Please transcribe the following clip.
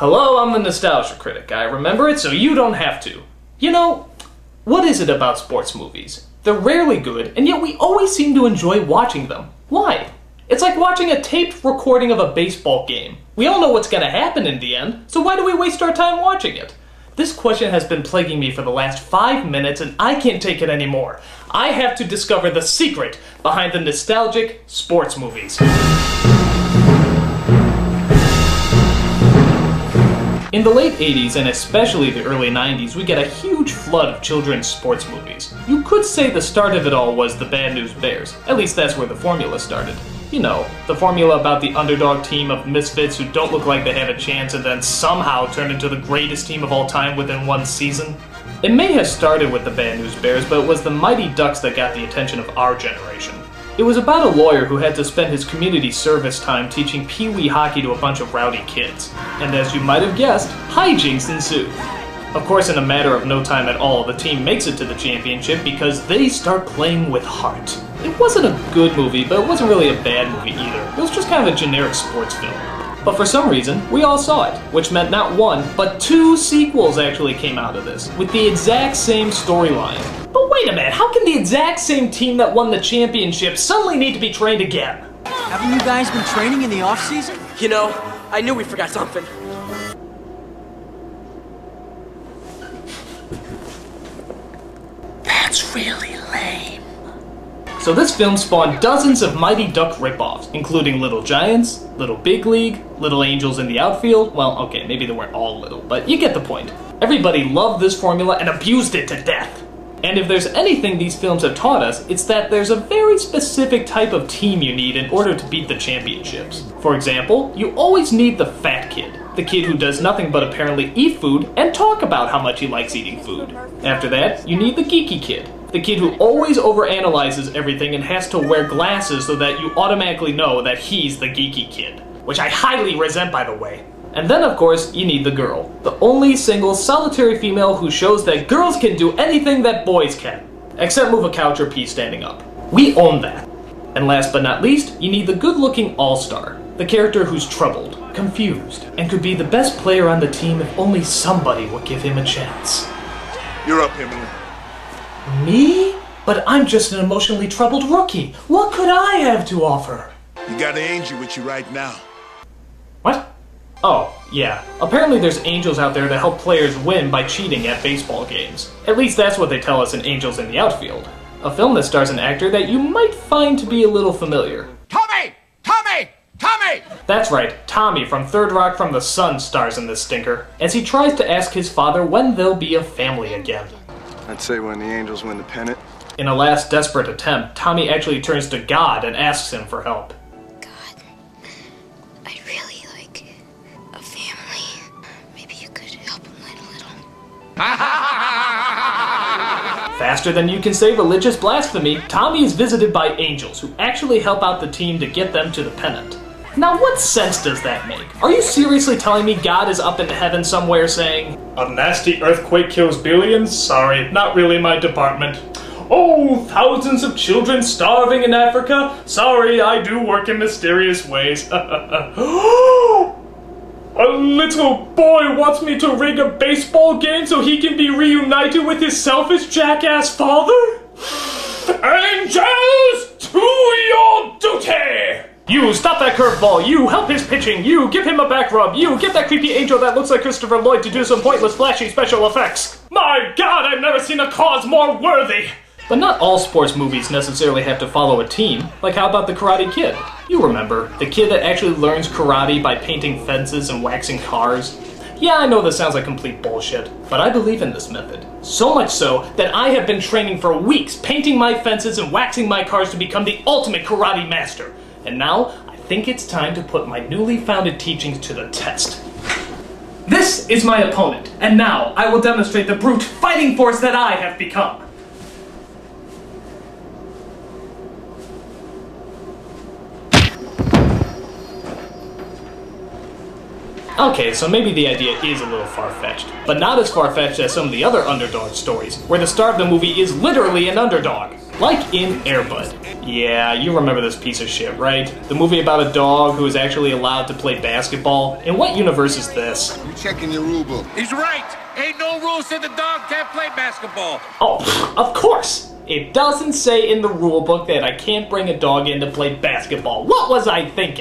Hello, I'm the Nostalgia Critic. I remember it so you don't have to. You know, what is it about sports movies? They're rarely good, and yet we always seem to enjoy watching them. Why? It's like watching a taped recording of a baseball game. We all know what's gonna happen in the end, so why do we waste our time watching it? This question has been plaguing me for the last 5 minutes, and I can't take it anymore. I have to discover the secret behind the nostalgic sports movies. In the late 80s and especially the early 90s, we get a huge flood of children's sports movies. You could say the start of it all was the Bad News Bears. At least that's where the formula started. You know, the formula about the underdog team of misfits who don't look like they have a chance and then somehow turn into the greatest team of all time within one season. It may have started with the Bad News Bears, but it was the Mighty Ducks that got the attention of our generation. It was about a lawyer who had to spend his community service time teaching pee-wee hockey to a bunch of rowdy kids. And as you might have guessed, hijinks ensue. Of course, in a matter of no time at all, the team makes it to the championship because they start playing with heart. It wasn't a good movie, but it wasn't really a bad movie either. It was just kind of a generic sports film. But for some reason, we all saw it, which meant not one, but 2 sequels actually came out of this, with the exact same storyline. But wait a minute, how can the exact same team that won the championship suddenly need to be trained again? Haven't you guys been training in the off-season? You know, I knew we forgot something. That's really lame. So this film spawned dozens of Mighty Duck ripoffs, including Little Giants, Little Big League, Little Angels in the Outfield. Well, okay, maybe they weren't all little, but you get the point. Everybody loved this formula and abused it to death. And if there's anything these films have taught us, it's that there's a very specific type of team you need in order to beat the championships. For example, you always need the fat kid. The kid who does nothing but apparently eat food and talk about how much he likes eating food. After that, you need the geeky kid. The kid who always overanalyzes everything and has to wear glasses so that you automatically know that he's the geeky kid. Which I highly resent, by the way. And then, of course, you need the girl. The only single, solitary female who shows that girls can do anything that boys can. Except move a couch or pee standing up. We own that. And last but not least, you need the good-looking all-star. The character who's troubled, confused, and could be the best player on the team if only somebody would give him a chance. You're up, Emily. Me? But I'm just an emotionally troubled rookie. What could I have to offer? You got an angel with you right now. What? Oh, yeah. Apparently there's angels out there that help players win by cheating at baseball games. At least that's what they tell us in Angels in the Outfield. A film that stars an actor that you might find to be a little familiar. Tommy! Tommy! Tommy! That's right, Tommy from Third Rock from the Sun stars in this stinker, as he tries to ask his father when they'll be a family again. I'd say when the Angels win the pennant. In a last desperate attempt, Tommy actually turns to God and asks him for help. God, I'd really like a family. Maybe you could help him a little. Faster than you can say religious blasphemy, Tommy is visited by angels who actually help out the team to get them to the pennant. Now what sense does that make? Are you seriously telling me God is up in heaven somewhere saying, "A nasty earthquake kills billions? Sorry, not really my department. Oh, thousands of children starving in Africa? Sorry, I do work in mysterious ways." A little boy wants me to rig a baseball game so he can be reunited with his selfish jackass father? Angels, to your duty! You, stop that curveball! You, help his pitching! You, give him a back rub! You, get that creepy angel that looks like Christopher Lloyd to do some pointless flashy special effects! My God, I've never seen a cause more worthy! But not all sports movies necessarily have to follow a team. Like how about The Karate Kid? You remember, the kid that actually learns karate by painting fences and waxing cars. Yeah, I know this sounds like complete bullshit, but I believe in this method. So much so that I have been training for weeks, painting my fences and waxing my cars to become the ultimate karate master. And now, I think it's time to put my newly founded teachings to the test. This is my opponent, and now I will demonstrate the brute fighting force that I have become. Okay, so maybe the idea is a little far-fetched, but not as far-fetched as some of the other underdog stories, where the star of the movie is literally an underdog. Like in Air Bud. Yeah, you remember this piece of shit, right? The movie about a dog who is actually allowed to play basketball. In what universe is this? You checking your rule book? He's right. Ain't no rule said the dog can't play basketball. Oh, of course! It doesn't say in the rule book that I can't bring a dog in to play basketball. What was I thinking?